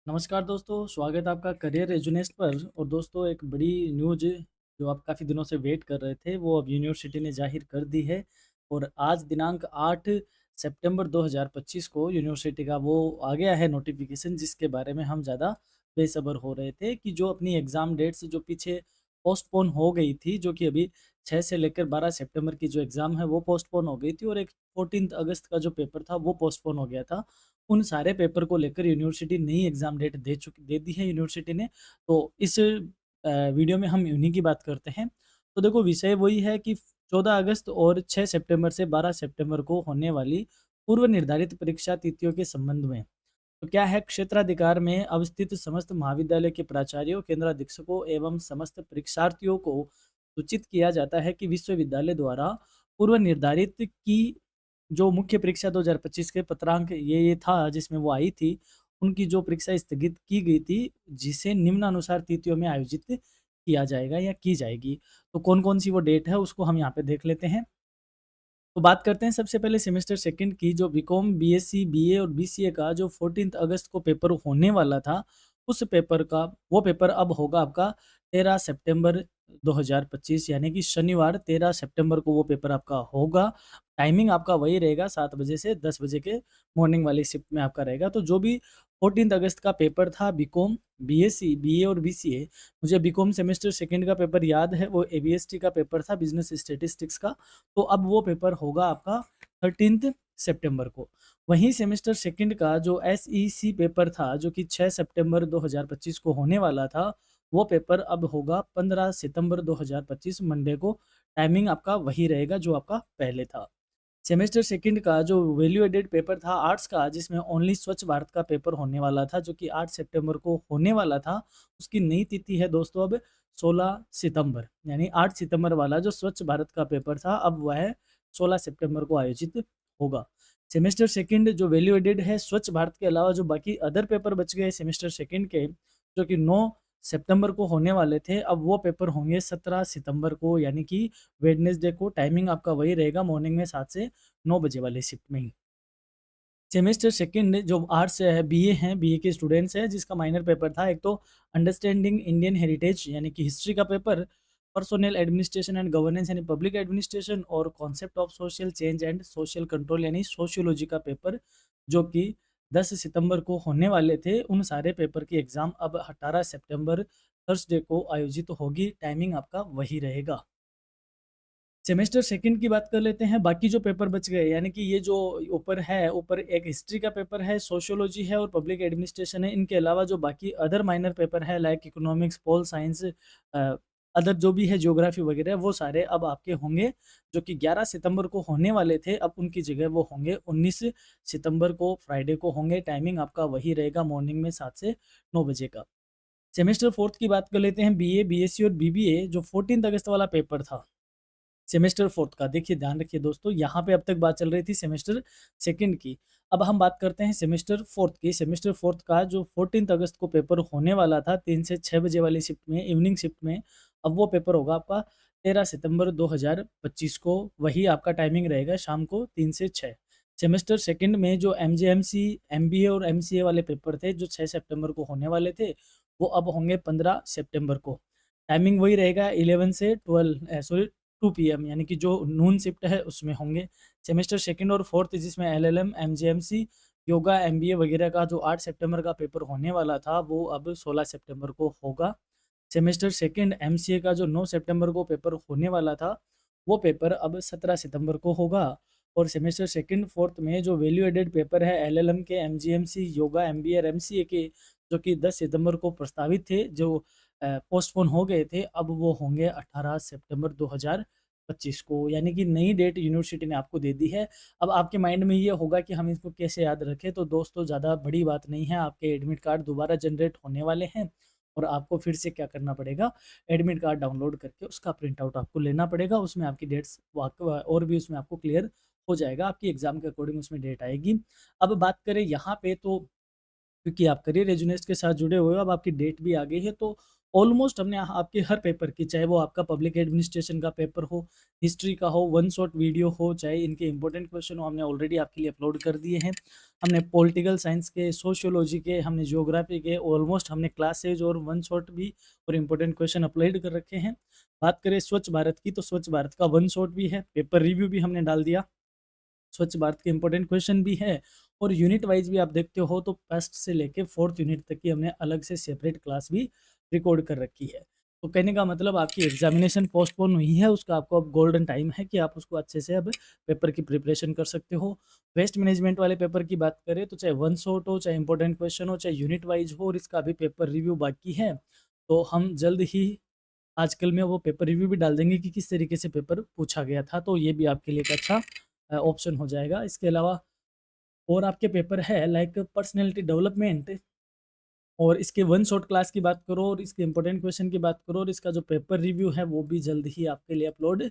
नमस्कार दोस्तों, स्वागत है आपका करियर रेजुनेस्ट पर। और दोस्तों, एक बड़ी न्यूज़ जो आप काफ़ी दिनों से वेट कर रहे थे, वो अब यूनिवर्सिटी ने ज़ाहिर कर दी है। और आज दिनांक 8 सितंबर 2025 को यूनिवर्सिटी का वो आ गया है नोटिफिकेशन, जिसके बारे में हम ज़्यादा बेसब्र हो रहे थे कि जो अपनी एग्ज़ाम डेट्स जो पीछे पोस्टपोन हो गई थी, जो कि अभी 6 से लेकर 12 सितंबर की जो एग्ज़ाम है वो पोस्टपोन हो गई थी, और एक 14 अगस्त का जो पेपर था वो पोस्टपोन हो गया था। उन सारे पेपर को लेकर यूनिवर्सिटी नई एग्ज़ाम डेट दे दी है यूनिवर्सिटी ने। तो इस वीडियो में हम उन्हीं की बात करते हैं। तो देखो, विषय वही है कि 14 अगस्त और 6 सितंबर से 12 सितंबर को होने वाली पूर्व निर्धारित परीक्षा तिथियों के संबंध में। तो क्या है, क्षेत्राधिकार में अवस्थित समस्त महाविद्यालय के प्राचार्यों, केंद्राधीक्षकों एवं समस्त परीक्षार्थियों को सूचित किया जाता है कि विश्वविद्यालय द्वारा पूर्व निर्धारित की जो मुख्य परीक्षा 2025 के पत्रांक ये था जिसमें वो आई थी, उनकी जो परीक्षा स्थगित की गई थी, जिसे निम्नानुसार तिथियों में आयोजित किया जाएगा या की जाएगी। तो कौन-कौन सी वो डेट है उसको हम यहाँ पे देख लेते हैं। तो बात करते हैं सबसे पहले सेमेस्टर सेकंड की। जो बीकॉम, बीएससी, बीए और बीसीए का जो 14 अगस्त को पेपर होने वाला था, उस पेपर का वो पेपर अब होगा आपका 13 सितंबर 2025, यानी कि शनिवार 13 सितंबर को वो पेपर आपका होगा। टाइमिंग आपका वही रहेगा, 7 बजे से 10 बजे के मॉर्निंग वाली शिफ्ट में आपका रहेगा। तो जो भी 14 अगस्त का पेपर था बीकॉम, बीएससी, बीए और बीसीए, मुझे बीकॉम सेमेस्टर सेकंड का पेपर याद है, वो एबीएसटी का पेपर था, बिज़नेस स्टैटिस्टिक्स का। तो अब वो पेपर होगा आपका 13 सितंबर को। वहीं सेमेस्टर सेकंड का जो एसईसी पेपर था, जो कि 6 सितंबर 2025 को होने वाला था, वो पेपर अब होगा 15 सितंबर 2025 मंडे को। टाइमिंग आपका वही रहेगा जो आपका पहले था। सेमेस्टर सेकंड का जो वैल्यू एडेड पेपर था आर्ट्स का, जिसमें ओनली स्वच्छ भारत का पेपर होने वाला था, जो कि 8 सितंबर को होने वाला था, उसकी नई तिथि है दोस्तों अब 16 सितंबर। यानी 8 सितंबर वाला जो स्वच्छ भारत का पेपर था, अब वह 16 सितंबर को आयोजित होगा। सेमेस्टर सेकंड जो वैल्यू एडेड है, स्वच्छ भारत के अलावा जो बाकी अदर पेपर बच गए सेमेस्टर सेकंड के, जो कि 9 सितंबर को होने वाले थे, अब वो पेपर होंगे 17 सितंबर को, यानी कि वेडनेसडे को। टाइमिंग आपका वही रहेगा, मॉर्निंग में 7 से 9 बजे वाले शिफ्ट में ही। सेमेस्टर सेकंड जो आर्ट्स है, बीए हैं, बीए के स्टूडेंट्स हैं, जिसका माइनर पेपर था, एक तो अंडरस्टैंडिंग इंडियन हेरिटेज यानी कि हिस्ट्री का paper, personnel administration and governance यानी पब्लिक एडमिनिस्ट्रेशन, और concept of social change and social control यानी सोशियोलॉजी का पेपर, जो कि 10 सितंबर को होने वाले थे। उन सारे पेपर की एग्ज़ाम अब 18 सितंबर थर्सडे को आयोजित होगी। टाइमिंग आपका वही रहेगा। सेमेस्टर सेकंड की बात कर लेते हैं। बाकी जो पेपर बच गए, यानी कि ये जो ऊपर है, ऊपर एक हिस्ट्री का पेपर है, सोशियोलॉजी है और पब्लिक एडमिनिस्ट्रेशन है। इनके अलावा जो बाकी अदर माइनर पेपर है like economics, pol science, other जो भी है ज्योग्राफी वगैरह, वो सारे अब आपके होंगे, जो कि 11 सितंबर को होने वाले थे, अब उनकी जगह वो होंगे 19 सितंबर को, फ्राइडे को होंगे। टाइमिंग आपका वही रहेगा, मॉर्निंग में 7 से 9 बजे का। सेमेस्टर फोर्थ की बात कर लेते हैं। बीए, बीएससी और बीबीए जो 14 अगस्त वाला पेपर था सेमेस्टर फोर्थ का, देखिए ध्यान रखिए दोस्तों, यहाँ पे अब तक बात चल रही थी सेमेस्टर सेकंड की। अब हम बात करते हैं सेमेस्टर फोर्थ की। सेमेस्टर फोर्थ का जो 14 अगस्त को पेपर होने वाला था 3 से 6 बजे वाली शिफ्ट में, इवनिंग शिफ्ट में, अब वो पेपर होगा आपका 13 सितंबर 2025 को। वही आपका टाइमिंग रहेगा, शाम को 3 से 6। सेमेस्टर सेकंड में जो एमजेएमसी, एमबीए और एमसीए वाले पेपर थे, जो 6 सितंबर को होने वाले थे, वो अब होंगे 15 सितंबर को। टाइमिंग वही रहेगा, 11 से 12 सॉरी 2 पीएम, यानी कि जो नून शिफ्ट है उसमें होंगे। सेमेस्टर सेकंड और फोर्थ जिसमें एलएलएम, एमजीएमसी, योगा, एमबीए वगैरह का जो 8 सितंबर का पेपर होने वाला था, वो अब 16 सितंबर को होगा। सेमेस्टर सेकंड एमसीए का जो 9 सितंबर को पेपर होने वाला था, वो पेपर अब 17 सितंबर को होगा। और सेमेस्टर सेकंड फोर्थ में जो वैल्यू एडेड पेपर है एलएलएम के, एमजीएमसी, योगा, एमबीए और एमसीए के, जो कि 10 सितंबर को प्रस्तावित थे, जो पोस्टपोन हो गए थे, अब वो होंगे 18 सितंबर 2025 को, यानी कि नई डेट यूनिवर्सिटी ने आपको दे दी है। अब आपके माइंड में ये होगा कि हम इसको कैसे याद रखें, तो दोस्तों ज़्यादा बड़ी बात नहीं है, आपके एडमिट कार्ड दोबारा जनरेट होने वाले हैं, और आपको फिर से क्या करना पड़ेगा, एडमिट कार्ड डाउनलोड करके उसका प्रिंट आउट आपको लेना पड़ेगा। उसमें आपकी डेट्स और भी उसमें आपको क्लियर हो जाएगा, आपकी एग्ज़ाम के अकॉर्डिंग उसमें डेट आएगी। अब बात करें यहाँ पे, तो क्योंकि आप करियर रेज़िडेंस के साथ जुड़े हुए हो, अब आपकी डेट भी आ गई है, तो ऑलमोस्ट हमने आपके हर पेपर की, चाहे वो आपका पब्लिक एडमिनिस्ट्रेशन का पेपर हो, हिस्ट्री का हो, वन शॉट वीडियो हो, चाहे इनके इम्पोर्टेंट क्वेश्चन हो, हमने ऑलरेडी आपके लिए अपलोड कर दिए हैं। हमने पॉलिटिकल साइंस के, सोशियोलॉजी के, हमने ज्योग्राफी के, ऑलमोस्ट हमने क्लासेज और वन शॉट भी और इम्पोर्टेंट क्वेश्चन अपलोड कर रखे हैं। बात करें स्वच्छ भारत की, तो स्वच्छ भारत का वन शॉट भी है, पेपर रिव्यू भी हमने डाल दिया। स्वच्छ भारत के इंपॉर्टेंट क्वेश्चन भी है और यूनिट वाइज भी आप देखते हो तो फर्स्ट से लेके फोर्थ यूनिट तक की हमने अलग से सेपरेट क्लास भी रिकॉर्ड कर रखी है। तो कहने का मतलब आपकी एग्जामिनेशन पोस्टपोन हुई है, उसका आपको अब गोल्डन टाइम है कि आप उसको अच्छे से अब पेपर की प्रिपरेशन कर सकते हो। वेस्ट मैनेजमेंट वाले पेपर की बात करें तो चाहे वन शॉट हो, चाहे इंपॉर्टेंट क्वेश्चन हो, चाहे यूनिट वाइज हो, और इसका अभी पेपर रिव्यू बाकी है। तो हम जल्द ही आजकल में वो पेपर रिव्यू भी डाल देंगे कि किस तरीके से पेपर पूछा गया था, तो ये भी आपके लिए एक अच्छा ऑप्शन हो जाएगा। इसके अलावा और आपके पेपर है लाइक पर्सनैलिटी डेवलपमेंट, और इसके वन शॉट क्लास की बात करो और इसके इम्पोर्टेंट क्वेश्चन की बात करो और इसका जो पेपर रिव्यू है वो भी जल्द ही आपके लिए अपलोड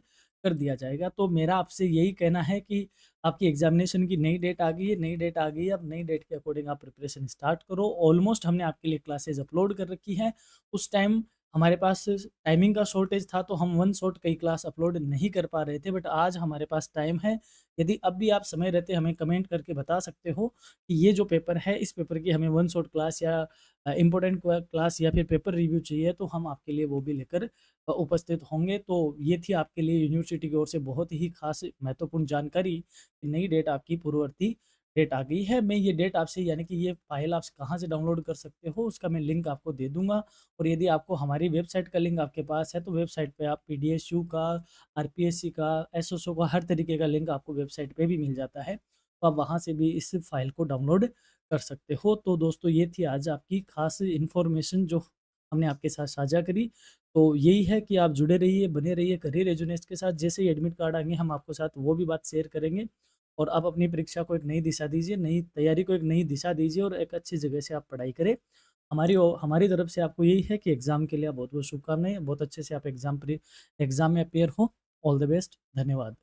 कर दिया जाएगा। तो मेरा आपसे यही कहना है कि आपकी एग्जामिनेशन की नई डेट आ गई है, नई डेट आ गई है, अब नई डेट के अकॉर्डिंग आप प्रिपरेशन स्टार्ट करो। ऑलमोस्ट हमने आपके लिए क्लासेज अपलोड कर रखी हैं। उस टाइम हमारे पास टाइमिंग का शॉर्टेज था तो हम वन शॉट कई क्लास अपलोड नहीं कर पा रहे थे, बट आज हमारे पास टाइम है। यदि अब भी आप समय रहते हमें कमेंट करके बता सकते हो कि ये जो पेपर है इस पेपर की हमें वन शॉट क्लास या इम्पोर्टेंट क्लास या फिर पेपर रिव्यू चाहिए, तो हम आपके लिए वो भी लेकर उपस्थित होंगे। तो ये थी आपके लिए यूनिवर्सिटी की ओर से बहुत ही खास महत्वपूर्ण जानकारी कि नई डेट आपकी पूर्ववर्ती डेट आ गई है। मैं ये डेट आपसे, यानी कि ये फाइल आप कहाँ से डाउनलोड कर सकते हो उसका मैं लिंक आपको दे दूंगा। और यदि आपको हमारी वेबसाइट का लिंक आपके पास है तो वेबसाइट पे आप पीडीएसयू का, आरपीएससी का, एसओसओ का, हर तरीके का लिंक आपको वेबसाइट पे भी मिल जाता है, तो आप वहाँ से भी इस फाइल को डाउनलोड कर सकते हो। तो दोस्तों ये थी आज आपकी खास इन्फॉर्मेशन जो हमने आपके साथ साझा करी। तो यही है कि आप जुड़े रहिए, बने रहिए करियर एजुनेस्ट के साथ। जैसे ही एडमिट कार्ड आएँगे हम आपके साथ वो भी बात शेयर करेंगे, और आप अपनी परीक्षा को एक नई दिशा दीजिए, नई तैयारी को एक नई दिशा दीजिए और एक अच्छी जगह से आप पढ़ाई करें। हमारी तरफ से आपको यही है कि एग्ज़ाम के लिए बहुत-बहुत शुभकामनाएँ। बहुत अच्छे से आप एग्ज़ाम में अपीयर हो। All the best. धन्यवाद।